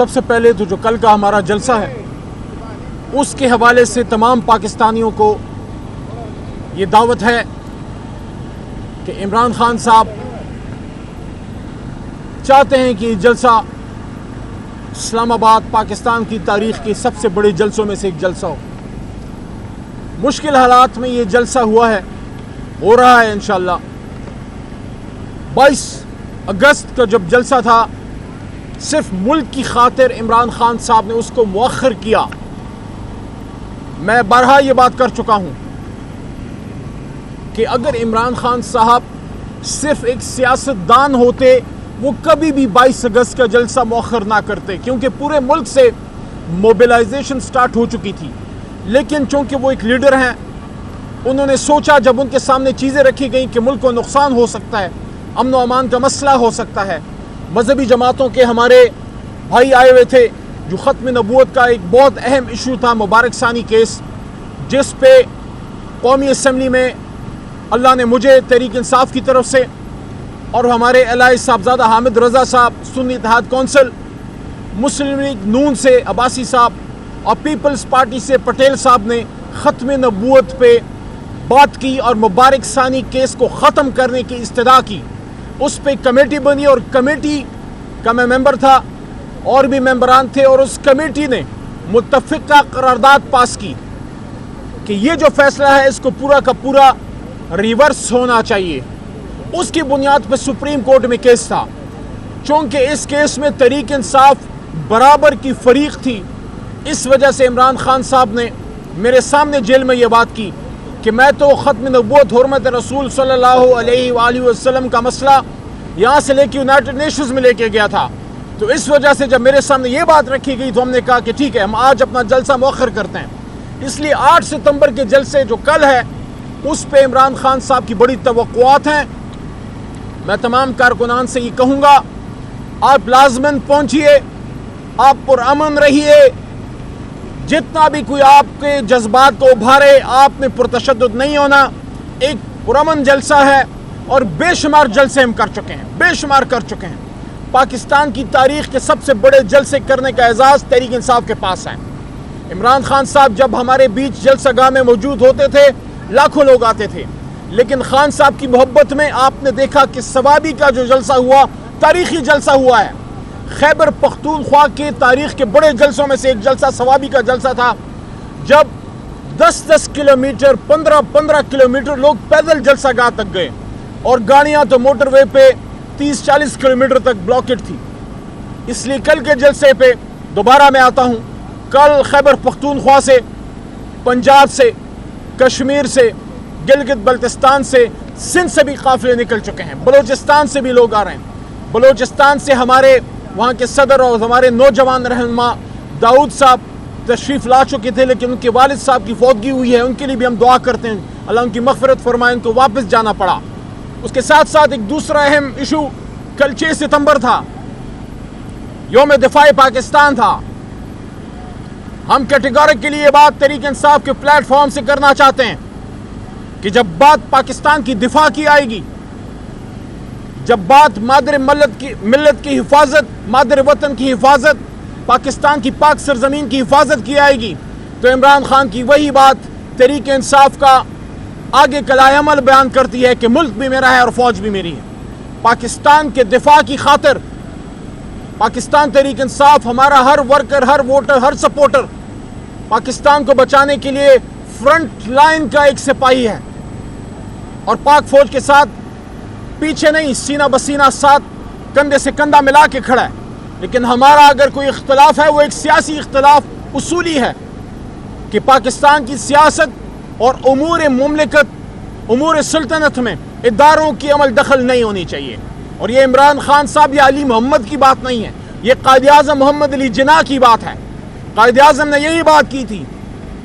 سب سے پہلے تو جو کل کا ہمارا جلسہ ہے اس کے حوالے سے تمام پاکستانیوں کو یہ دعوت ہے کہ عمران خان صاحب چاہتے ہیں کہ یہ جلسہ اسلام آباد پاکستان کی تاریخ کے سب سے بڑے جلسوں میں سے ایک جلسہ ہو۔ مشکل حالات میں یہ جلسہ ہوا ہے، ہو رہا ہے انشاءاللہ۔ 22 اگست کا جب جلسہ تھا، صرف ملک کی خاطر عمران خان صاحب نے اس کو مؤخر کیا۔ میں بارہا یہ بات کر چکا ہوں کہ اگر عمران خان صاحب صرف ایک سیاست دان ہوتے وہ کبھی بھی 22 اگست کا جلسہ مؤخر نہ کرتے، کیونکہ پورے ملک سے موبلائزیشن سٹارٹ ہو چکی تھی۔ لیکن چونکہ وہ ایک لیڈر ہیں، انہوں نے سوچا جب ان کے سامنے چیزیں رکھی گئیں کہ ملک کو نقصان ہو سکتا ہے، امن و امان کا مسئلہ ہو سکتا ہے، مذہبی جماعتوں کے ہمارے بھائی آئے ہوئے تھے، جو ختم نبوت کا ایک بہت اہم ایشو تھا، مبارک ثانی کیس، جس پہ قومی اسمبلی میں اللہ نے مجھے تحریک انصاف کی طرف سے اور ہمارے الہی صاحبزادہ حامد رضا صاحب سنی اتحاد کونسل، مسلم لیگ نون سے عباسی صاحب اور پیپلز پارٹی سے پٹیل صاحب نے ختم نبوت پہ بات کی اور مبارک ثانی کیس کو ختم کرنے کی استدعا کی۔ اس پہ کمیٹی بنی اور کمیٹی کا میں ممبر تھا، اور بھی ممبران تھے، اور اس کمیٹی نے متفقہ قرارداد پاس کی کہ یہ جو فیصلہ ہے اس کو پورا کا پورا ریورس ہونا چاہیے۔ اس کی بنیاد پہ سپریم کورٹ میں کیس تھا۔ چونکہ اس کیس میں تحریک انصاف برابر کی فریق تھی، اس وجہ سے عمران خان صاحب نے میرے سامنے جیل میں یہ بات کی کہ میں تو ختم نبوت حرمت رسول صلی اللہ علیہ وآلہ وسلم کا مسئلہ یہاں سے لے کے یونائٹڈ نیشنز میں لے کے گیا تھا۔ تو اس وجہ سے جب میرے سامنے یہ بات رکھی گئی تو ہم نے کہا کہ ٹھیک ہے، ہم آج اپنا جلسہ مؤخر کرتے ہیں۔ اس لیے 8 ستمبر کے جلسے جو کل ہے اس پہ عمران خان صاحب کی بڑی توقعات ہیں۔ میں تمام کارکنان سے یہ کہوں گا، آپ لازماً پہنچیے، آپ پرامن رہیے، جتنا بھی کوئی آپ کے جذبات کو ابھارے، آپ نے پرتشدد نہیں ہونا۔ ایک پرامن جلسہ ہے اور بے شمار جلسے ہم کر چکے ہیں، بے شمار کر چکے ہیں۔ پاکستان کی تاریخ کے سب سے بڑے جلسے کرنے کا اعزاز تحریک انصاف کے پاس ہے۔ عمران خان صاحب جب ہمارے بیچ جلسہ گاہ میں موجود ہوتے تھے، لاکھوں لوگ آتے تھے، لیکن خان صاحب کی محبت میں آپ نے دیکھا کہ سوابی کا جو جلسہ ہوا، تاریخی جلسہ ہوا ہے۔ خیبر پختونخوا کے تاریخ کے بڑے جلسوں میں سے ایک جلسہ سوابی کا جلسہ تھا، جب 10-10 کلومیٹر 15-15 کلومیٹر لوگ پیدل جلسہ گاہ تک گئے، اور گاڑیاں تو موٹر وے پہ 30-40 کلومیٹر تک بلاکڈ تھی۔ اس لیے کل کے جلسے پہ دوبارہ میں آتا ہوں۔ کل خیبر پختونخوا سے، پنجاب سے، کشمیر سے، گلگت بلتستان سے، سندھ سے بھی قافلے نکل چکے ہیں، بلوچستان سے بھی لوگ آ رہے ہیں۔ بلوچستان سے ہمارے وہاں کے صدر اور ہمارے نوجوان رہنما داؤد صاحب تشریف لا چکے تھے، لیکن ان کے والد صاحب کی فوتگی ہوئی ہے، ان کے لیے بھی ہم دعا کرتے ہیں، اللہ ان کی مغفرت فرمائے، ان کو واپس جانا پڑا۔ اس کے ساتھ ساتھ ایک دوسرا اہم ایشو کل 6 ستمبر تھا، یوم دفاع پاکستان تھا۔ ہم کیٹیگوریکلی یہ بات تحریک انصاف کے پلیٹ فارم سے کرنا چاہتے ہیں کہ جب بات پاکستان کی دفاع کی آئے گی، جب بات مادر ملت کی حفاظت، مادر وطن کی حفاظت، پاکستان کی پاک سرزمین کی حفاظت کی آئے گی، تو عمران خان کی وہی بات تحریک انصاف کا آگے کا لائحہ عمل بیان کرتی ہے کہ ملک بھی میرا ہے اور فوج بھی میری ہے۔ پاکستان کے دفاع کی خاطر پاکستان تحریک انصاف، ہمارا ہر ورکر، ہر ووٹر، ہر سپورٹر پاکستان کو بچانے کے لیے فرنٹ لائن کا ایک سپاہی ہے، اور پاک فوج کے ساتھ پیچھے نہیں، سینہ بسینہ ساتھ، کندھے سے کندھا ملا کے کھڑا ہے۔ لیکن ہمارا اگر کوئی اختلاف ہے وہ ایک سیاسی اختلاف اصولی ہے کہ پاکستان کی سیاست اور امور مملکت، امور سلطنت میں اداروں کی عمل دخل نہیں ہونی چاہیے۔ اور یہ عمران خان صاحب یا علی محمد کی بات نہیں ہے، یہ قائد اعظم محمد علی جناح کی بات ہے۔ قائد اعظم نے یہی بات کی تھی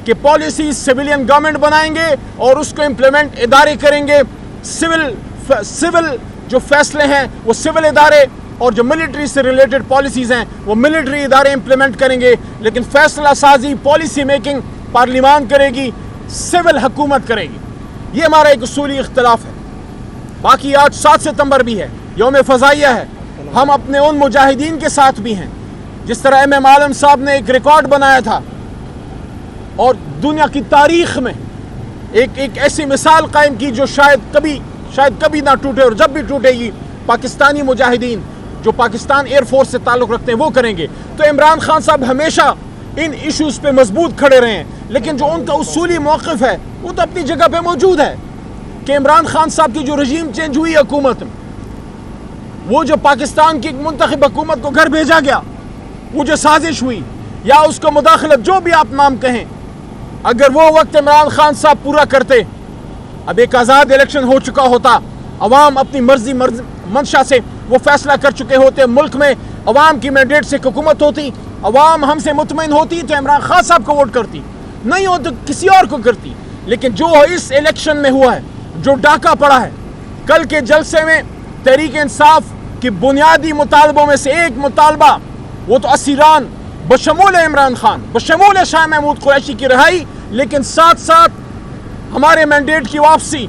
کہ پالیسی سویلین گورنمنٹ بنائیں گے اور اس کو امپلیمنٹ ادارے کریں گے، سول جو فیصلے ہیں وہ سول ادارے، اور جو ملٹری سے ریلیٹڈ پالیسیز ہیں وہ ملٹری ادارے امپلیمنٹ کریں گے، لیکن فیصلہ سازی، پالیسی میکنگ پارلیمان کرے گی، سول حکومت کرے گی۔ یہ ہمارا ایک اصولی اختلاف ہے۔ باقی آج 7 ستمبر بھی ہے، یوم فضائیہ ہے، ہم اپنے ان مجاہدین کے ساتھ بھی ہیں جس طرح ایم عالم صاحب نے ایک ریکارڈ بنایا تھا اور دنیا کی تاریخ میں ایک ایسی مثال قائم کی جو شاید کبھی نہ ٹوٹے، اور جب بھی ٹوٹے گی پاکستانی مجاہدین جو پاکستان ایئر فورس سے تعلق رکھتے ہیں وہ کریں گے۔ تو عمران خان صاحب ہمیشہ ان ایشوز پہ مضبوط کھڑے رہے ہیں، لیکن جو ان کا اصولی موقف ہے وہ تو اپنی جگہ پہ موجود ہے کہ عمران خان صاحب کی جو رجیم چینج ہوئی حکومت میں، وہ جو پاکستان کی ایک منتخب حکومت کو گھر بھیجا گیا، وہ جو سازش ہوئی یا اس کو مداخلت، جو بھی آپ نام کہیں، اگر وہ وقت عمران خان صاحب پورا کرتے، اب ایک آزاد الیکشن ہو چکا ہوتا، عوام اپنی مرضی منشا سے وہ فیصلہ کر چکے ہوتے، ملک میں عوام کی مینڈیٹ سے حکومت ہوتی، عوام ہم سے مطمئن ہوتی تو عمران خان صاحب کو ووٹ کرتی، نہیں ہو تو کسی اور کو کرتی۔ لیکن جو اس الیکشن میں ہوا ہے، جو ڈاکہ پڑا ہے، کل کے جلسے میں تحریک انصاف کے بنیادی مطالبوں میں سے ایک مطالبہ وہ تو اسیران بشمول عمران خان، بشمول شاہ محمود قریشی کی رہائی، لیکن ساتھ ساتھ ہمارے مینڈیٹ کی واپسی۔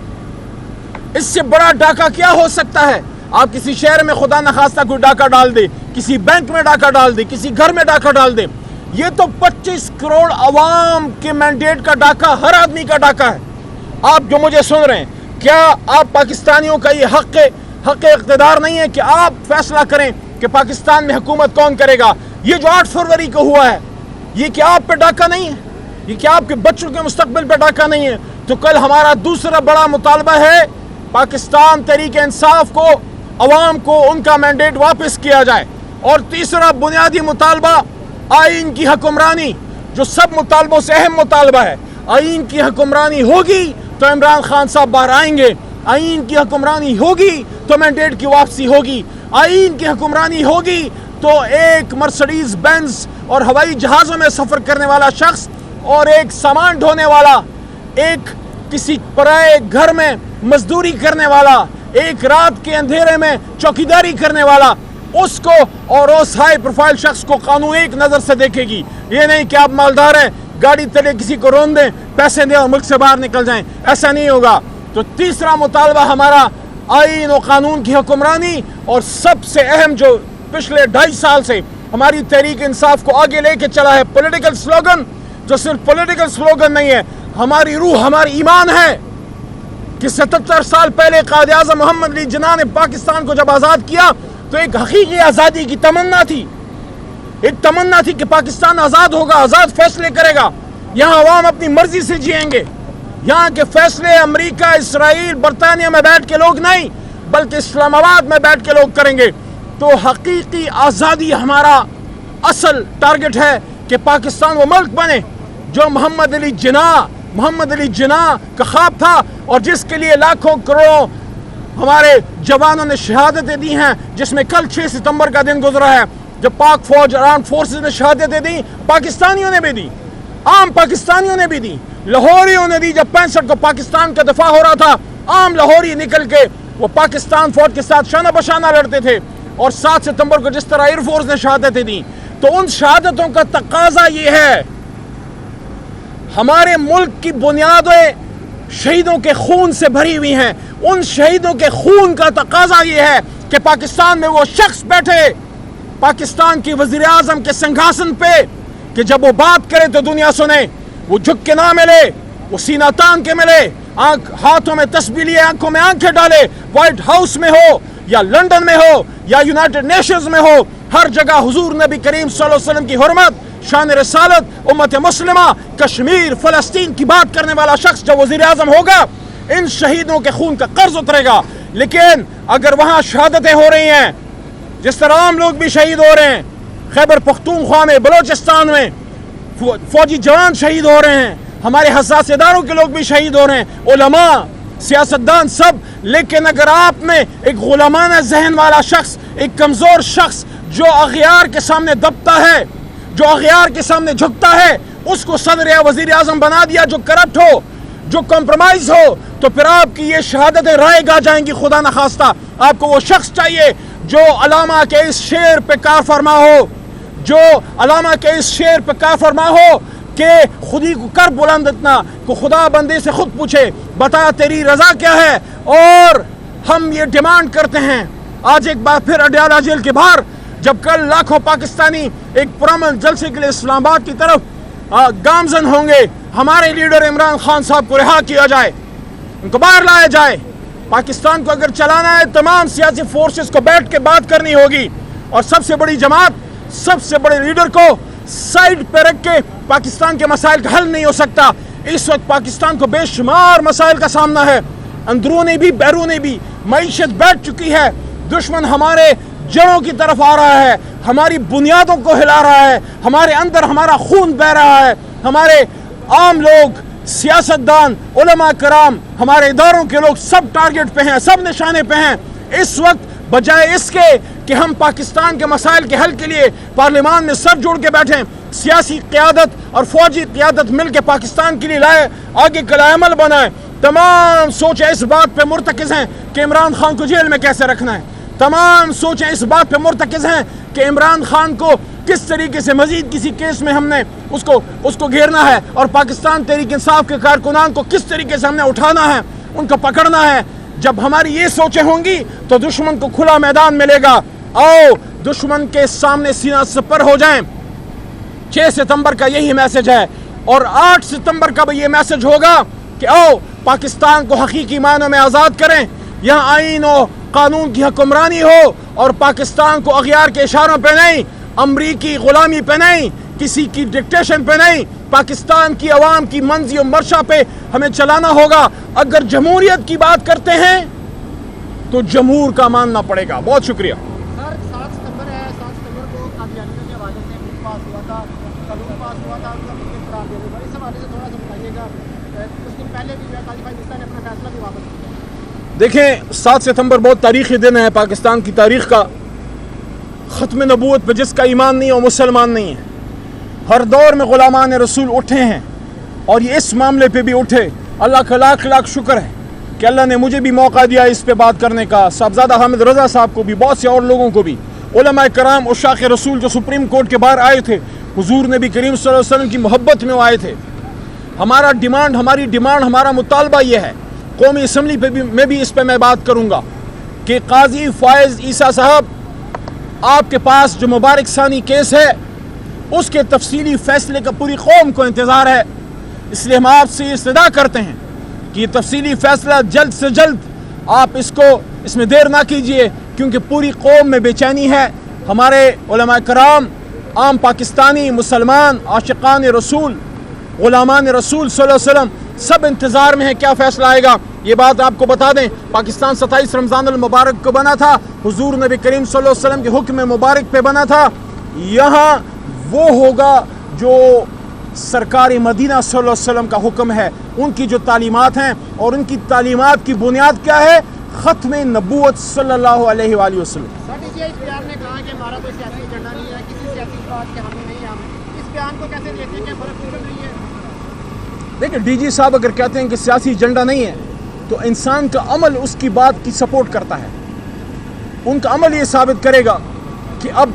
اس سے بڑا ڈاکہ کیا ہو سکتا ہے؟ آپ کسی شہر میں خدا نخواستہ کوئی ڈاکہ ڈال دے، کسی بینک میں ڈاکہ ڈال دے، کسی گھر میں ڈاکہ ڈال دے، یہ تو 25 کروڑ عوام کے مینڈیٹ کا ڈاکہ، ہر آدمی کا ڈاکہ ہے۔ آپ جو مجھے سن رہے ہیں، کیا آپ پاکستانیوں کا یہ حق اقتدار نہیں ہے کہ آپ فیصلہ کریں کہ پاکستان میں حکومت کون کرے گا؟ یہ جو 8 فروری کو ہوا ہے، یہ کیا آپ پہ ڈاکہ نہیں ہے؟ یہ کیا آپ کے بچوں کے مستقبل پہ ڈاکہ نہیں ہے؟ تو کل ہمارا دوسرا بڑا مطالبہ ہے پاکستان تحریک انصاف کو، عوام کو ان کا مینڈیٹ واپس کیا جائے۔ اور تیسرا بنیادی مطالبہ آئین کی حکمرانی، جو سب مطالبوں سے اہم مطالبہ ہے۔ آئین کی حکمرانی ہوگی تو عمران خان صاحب باہر آئیں گے، آئین کی حکمرانی ہوگی تو مینڈیٹ کی واپسی ہوگی، آئین کی حکمرانی ہوگی تو ایک مرسڈیز بینز اور ہوائی جہازوں میں سفر کرنے والا شخص اور ایک سامان ڈھونے والا، ایک کسی پرائے گھر میں مزدوری کرنے والا، ایک رات کے اندھیرے میں چوکیداری کرنے والا، اس کو اور اس ہائی پروفائل شخص کو قانون ایک نظر سے دیکھے گی۔ یہ نہیں کہ آپ مالدار ہیں، گاڑی تلے کسی کو رون دیں، پیسے دیں اور ملک سے باہر نکل جائیں، ایسا نہیں ہوگا۔ تو تیسرا مطالبہ ہمارا آئین و قانون کی حکمرانی، اور سب سے اہم جو پچھلے 2.5 سال سے ہماری تحریک انصاف کو آگے لے کے چلا ہے، پولیٹیکل سلوگن، جو صرف پولیٹیکل سلوگن نہیں ہے، ہماری روح، ہماری ایمان ہے کہ 77 سال پہلے قائد اعظم محمد علی جناح نے پاکستان کو جب آزاد کیا تو ایک حقیقی آزادی کی تمنا تھی، ایک تمنا تھی کہ پاکستان آزاد ہوگا، آزاد فیصلے کرے گا، یہاں عوام اپنی مرضی سے جئیں گے، یہاں کے فیصلے امریکہ، اسرائیل، برطانیہ میں بیٹھ کے لوگ نہیں بلکہ اسلام آباد میں بیٹھ کے لوگ کریں گے۔ تو حقیقی آزادی ہمارا اصل ٹارگٹ ہے کہ پاکستان وہ ملک بنے جو محمد علی جناح کا خواب تھا، اور جس کے لیے لاکھوں کروڑوں ہمارے جوانوں نے شہادتیں دی ہیں، جس میں کل 6 ستمبر کا دن گزرا ہے جب پاک فوج آرمڈ فورسز نے شہادتیں دی، پاکستانیوں نے بھی دی، عام پاکستانیوں نے بھی دی، لاہوریوں نے دی۔ جب 65 کو پاکستان کا دفاع ہو رہا تھا، عام لاہوری نکل کے وہ پاکستان فوج کے ساتھ شانہ بشانہ لڑتے تھے، اور 7 ستمبر کو جس طرح ایئر فورس نے شہادتیں دی، تو ان شہادتوں کا تقاضا یہ ہے، ہمارے ملک کی بنیادیں شہیدوں کے خون سے بھری ہوئی ہیں، ان شہیدوں کے خون کا تقاضا یہ ہے کہ پاکستان میں وہ شخص بیٹھے پاکستان کی وزیر اعظم کے سنگھاسن پہ کہ جب وہ بات کرے تو دنیا سنے، وہ جھک کے نہ ملے، وہ سینہ تان کے ملے، ہاتھوں میں تسبیح لیے، آنکھوں میں آنکھیں ڈالے، وائٹ ہاؤس میں ہو یا لندن میں ہو یا یونائٹڈ نیشنز میں ہو، ہر جگہ حضور نبی کریم صلی اللہ علیہ وسلم کی حرمت، شان رسالت، امت مسلمہ، کشمیر، فلسطین کی بات کرنے والا شخص جب وزیر اعظم ہوگا، ان شہیدوں کے خون کا قرض اترے گا۔ لیکن اگر وہاں شہادتیں ہو رہی ہیں، جس طرح عام لوگ بھی شہید ہو رہے ہیں، خیبر پختونخوا میں، بلوچستان میں فوجی جوان شہید ہو رہے ہیں، ہمارے حساس اداروں کے لوگ بھی شہید ہو رہے ہیں، علماء، سیاستدان، سب، لیکن اگر آپ میں ایک غلامانہ ذہن والا شخص، ایک کمزور شخص جو اغیار کے سامنے دبتا ہے، جو اغیار کے سامنے جھکتا ہے، اس کو صدر یا وزیر اعظم بنا دیا، جو کرپٹ ہو، جو کمپرومائز ہو، تو پھر آپ کی یہ شہادتیں رائے گا جائیں گی۔ خدا نخواستہ آپ کو وہ شخص چاہیے جو علامہ کے اس شعر پہ کار فرما ہو، جو علامہ کے اس شعر پہ کار فرما ہو کہ خودی کو کر بلند اتنا کہ خدا بندے سے خود پوچھے بتا تیری رضا کیا ہے۔ اور ہم یہ ڈیمانڈ کرتے ہیں آج ایک بار پھر اڈیالہ جیل کے باہر جب کل لاکھوں پاکستانی ایک پرامن جلسے کے لیے اسلام آباد کی طرف گامزن ہوں گے، ہمارے لیڈر عمران خان صاحب کو رہا کیا جائے، ان کو باہر لایا جائے۔ پاکستان کو اگر چلانا ہے تمام سیاسی فورسز کو بیٹھ کے بات کرنی ہوگی، اور سب سے بڑی جماعت، سب سے بڑے لیڈر کو سائیڈ پہ رکھ کے پاکستان کے مسائل کا حل نہیں ہو سکتا۔ اس وقت پاکستان کو بے شمار مسائل کا سامنا ہے، اندرونی بھی بیرونی بھی۔ معیشت بیٹھ چکی ہے، دشمن ہمارے جڑوں کی طرف آ رہا ہے، ہماری بنیادوں کو ہلا رہا ہے، ہمارے اندر ہمارا خون بہہ رہا ہے، ہمارے عام لوگ، سیاستدان، علماء کرام، ہمارے اداروں کے لوگ سب ٹارگٹ پہ ہیں، سب نشانے پہ ہیں۔ اس وقت بجائے اس کے کہ ہم پاکستان کے مسائل کے حل کے لیے پارلیمان میں سر جوڑ کے بیٹھیں، سیاسی قیادت اور فوجی قیادت مل کے پاکستان کے لیے لائے، آگے کا عمل بنائے۔ تمام سوچیں اس بات پہ مرتکز ہیں کہ عمران خان کو جیل میں کیسے رکھنا ہے، تمام سوچیں اس بات پہ مرتکز ہیں کہ عمران خان کو کس طریقے سے مزید کسی کیس میں ہم نے اس کو گھیرنا ہے، اور پاکستان تحریک انصاف کے کارکنان کو کس طریقے سے ہم نے اٹھانا ہے، ان کو پکڑنا ہے۔ جب ہماری یہ سوچیں ہوں گی تو دشمن کو کھلا میدان ملے گا۔ آؤ دشمن کے سامنے سینہ سپر ہو جائیں۔ 6 ستمبر کا یہی میسج ہے، اور 8 ستمبر کا بھی یہ میسج ہوگا کہ آؤ پاکستان کو حقیقی معنوں میں آزاد کریں، یہاں آئین و قانون کی حکمرانی ہو، اور پاکستان کو اغیار کے اشاروں پہ نہیں، امریکی غلامی پہ نہیں، کسی کی ڈکٹیشن پہ نہیں، پاکستان کی عوام کی منزی و مرشا پہ ہمیں چلانا ہوگا۔ اگر جمہوریت کی بات کرتے ہیں تو جمہور کا ماننا پڑے گا۔ بہت شکریہ۔ سر 7 ستمبر ہے، 7 ستمبر کو قادیانیوں کے حوالے سے بل پاس ہوا تھا، قانون پاس ہوا تھا، ان کا ممکن قرار دے دیا۔ اس حوالے سے تھوڑا سا بتائیے گا، کچھ دن پہلے بھی جو ہے قاضی فائز نے اپنا فیصلہ بھی واپس کیا۔ دیکھیں 7 ستمبر بہت تاریخی دن ہے پاکستان کی تاریخ کا۔ ختم نبوت پہ جس کا ایمان نہیں ہے وہ مسلمان نہیں ہے۔ ہر دور میں غلامان رسول اٹھے ہیں، اور یہ اس معاملے پہ بھی اٹھے۔ اللہ کا لاکھ لاکھ شکر ہے کہ اللہ نے مجھے بھی موقع دیا اس پہ بات کرنے کا، صاحبزادہ حامد رضا صاحب کو بھی، بہت سے اور لوگوں کو بھی، علماء کرام، عشاق رسول جو سپریم کورٹ کے باہر آئے تھے، حضور نبی کریم صلی اللہ علیہ وسلم کی محبت میں وہ آئے تھے۔ ہماری ڈیمانڈ، ہمارا مطالبہ یہ ہے، قومی اسمبلی پہ بھی میں بھی اس پہ میں بات کروں گا کہ قاضی فائز عیسیٰ صاحب، آپ کے پاس جو مبارک ثانی کیس ہے اس کے تفصیلی فیصلے کا پوری قوم کو انتظار ہے، اس لیے ہم آپ سے یہ استدعا کرتے ہیں کہ یہ تفصیلی فیصلہ جلد سے جلد آپ اس میں دیر نہ کیجئے، کیونکہ پوری قوم میں بے چینی ہے۔ ہمارے علماء کرام، عام پاکستانی مسلمان، عاشقان رسول، غلامان رسول صلی اللہ علیہ وسلم سب انتظار میں ہیں کیا فیصلہ آئے گا۔ یہ بات آپ کو بتا دیں، پاکستان 27 رمضان المبارک کو بنا تھا، حضور نبی کریم صلی اللہ علیہ وسلم کے حکم مبارک پہ بنا تھا۔ یہاں وہ ہوگا جو سرکار مدینہ صلی اللہ علیہ وسلم کا حکم ہے، ان کی جو تعلیمات ہیں، اور ان کی تعلیمات کی بنیاد کیا ہے؟ ختم نبوت صلی اللہ علیہ وآلہ وسلم۔ سر ڈی جی اس بیان نے کہا کہ ہمارا کوئی سیاسی ایجنڈا نہیں ہے، کسی سیاسی بات کے حامی نہیں ہیں ہم، اس بیان کو کیسے دیکھتے ہیں کہ فرق پورا نہیں ہے؟ دیکھیں ڈی جی صاحب اگر کہتے ہیں کہ سیاسی ایجنڈا نہیں ہے تو انسان کا عمل اس کی بات کی سپورٹ کرتا ہے۔ ان کا عمل یہ ثابت کرے گا کہ اب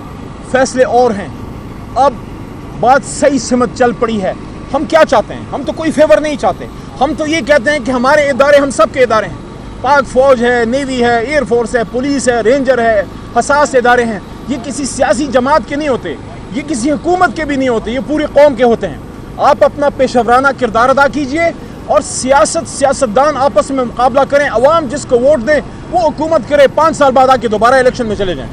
فیصلے اور ہیں، اب بات صحیح سمت چل پڑی ہے۔ ہم کیا چاہتے ہیں؟ ہم تو کوئی فیور نہیں چاہتے، ہم تو یہ کہتے ہیں کہ ہمارے ادارے ہم سب کے ادارے ہیں، پاک فوج ہے، نیوی ہے، ایئر فورس ہے، پولیس ہے، رینجر ہے، حساس ادارے ہیں۔ یہ کسی سیاسی جماعت کے نہیں ہوتے، یہ کسی حکومت کے بھی نہیں ہوتے، یہ پوری قوم کے ہوتے ہیں۔ آپ اپنا پیشہ ورانہ کردار ادا کیجئے، اور سیاستدان آپس میں مقابلہ کریں، عوام جس کو ووٹ دیں وہ حکومت کرے، 5 سال بعد آ کے دوبارہ الیکشن میں چلے جائیں۔